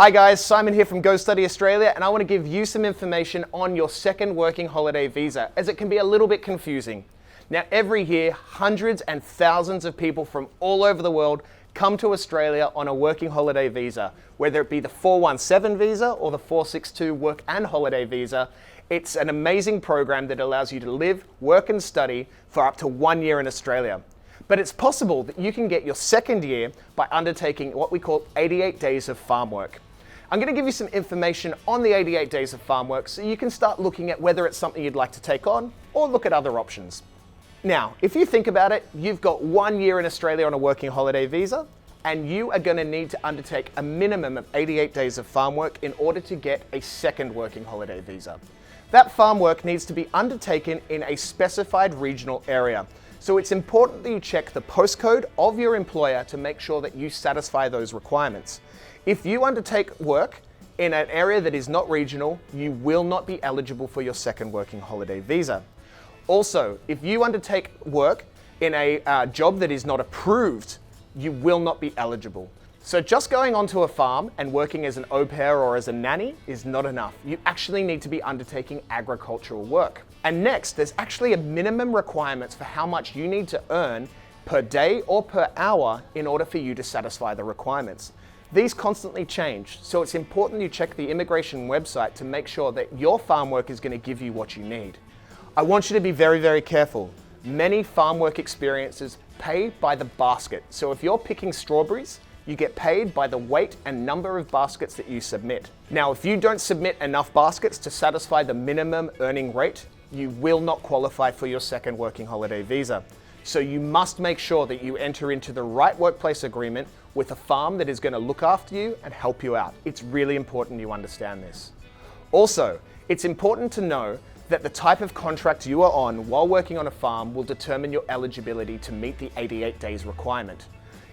Hi guys, Simon here from Go Study Australia, and I want to give you some information on your second working holiday visa, as it can be a little bit confusing. Now, every year, hundreds and thousands of people from all over the world come to Australia on a working holiday visa, whether it be the 417 visa or the 462 work and holiday visa. It's an amazing program that allows you to live, work and study for up to 1 year in Australia. But it's possible that you can get your second year by undertaking what we call 88 days of farm work. I'm going to give you some information on the 88 days of farm work so you can start looking at whether it's something you'd like to take on or look at other options. Now, if you think about it, you've got 1 year in Australia on a working holiday visa, and you are going to need to undertake a minimum of 88 days of farm work in order to get a second working holiday visa. That farm work needs to be undertaken in a specified regional area. So it's important that you check the postcode of your employer to make sure that you satisfy those requirements. If you undertake work in an area that is not regional, you will not be eligible for your second working holiday visa. Also, if you undertake work in a job that is not approved, you will not be eligible. So just going onto a farm and working as an au pair or as a nanny is not enough. You actually need to be undertaking agricultural work. And next, there's actually a minimum requirements for how much you need to earn per day or per hour in order for you to satisfy the requirements. These constantly change, so it's important you check the immigration website to make sure that your farm work is going to give you what you need. I want you to be very, very careful. Many farm work experiences pay by the basket. So if you're picking strawberries, you get paid by the weight and number of baskets that you submit. Now, if you don't submit enough baskets to satisfy the minimum earning rate, you will not qualify for your second working holiday visa. So you must make sure that you enter into the right workplace agreement with a farm that is going to look after you and help you out. It's really important you understand this. Also, it's important to know that the type of contract you are on while working on a farm will determine your eligibility to meet the 88 days requirement.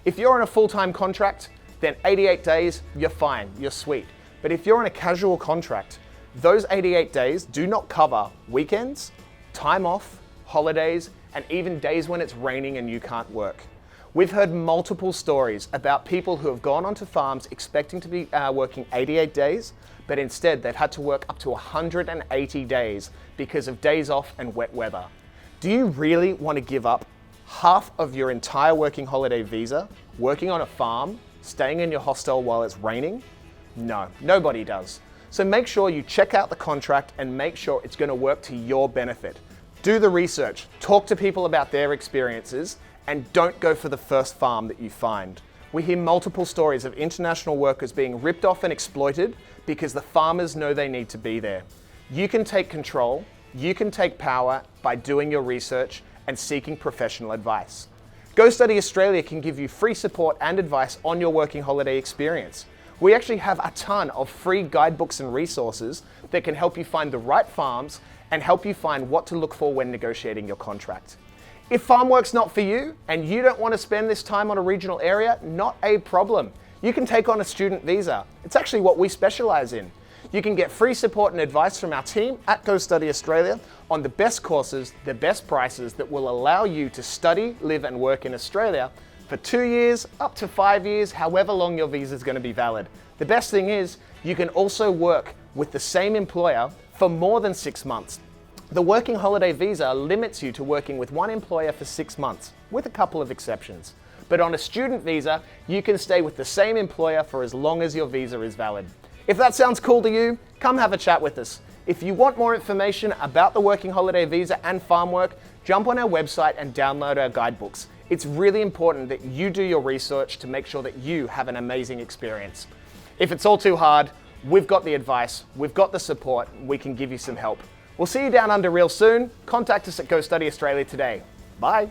If you're on a full-time contract, then 88 days, you're fine, you're sweet. But if you're on a casual contract, those 88 days do not cover weekends, time off, holidays, and even days when it's raining and you can't work. We've heard multiple stories about people who have gone onto farms expecting to be working 88 days, but instead they've had to work up to 180 days because of days off and wet weather. Do you really want to give up half of your entire working holiday visa, working on a farm, staying in your hostel while it's raining? No, nobody does. So make sure you check out the contract and make sure it's going to work to your benefit. Do the research, talk to people about their experiences, and don't go for the first farm that you find. We hear multiple stories of international workers being ripped off and exploited because the farmers know they need to be there. You can take control, you can take power by doing your research and seeking professional advice. Go Study Australia can give you free support and advice on your working holiday experience. We actually have a ton of free guidebooks and resources that can help you find the right farms and help you find what to look for when negotiating your contract. If farm work's not for you and you don't want to spend this time on a regional area, not a problem. You can take on a student visa. It's actually what we specialize in. You can get free support and advice from our team at Go Study Australia on the best courses, the best prices that will allow you to study, live and work in Australia for 2 years, up to 5 years, however long your visa is going to be valid. The best thing is you can also work with the same employer for more than 6 months. The working holiday visa limits you to working with one employer for 6 months, with a couple of exceptions. But on a student visa, you can stay with the same employer for as long as your visa is valid. If that sounds cool to you, come have a chat with us. If you want more information about the working holiday visa and farm work, jump on our website and download our guidebooks. It's really important that you do your research to make sure that you have an amazing experience. If it's all too hard, we've got the advice, we've got the support, we can give you some help. We'll see you down under real soon. Contact us at Go Study Australia today. Bye.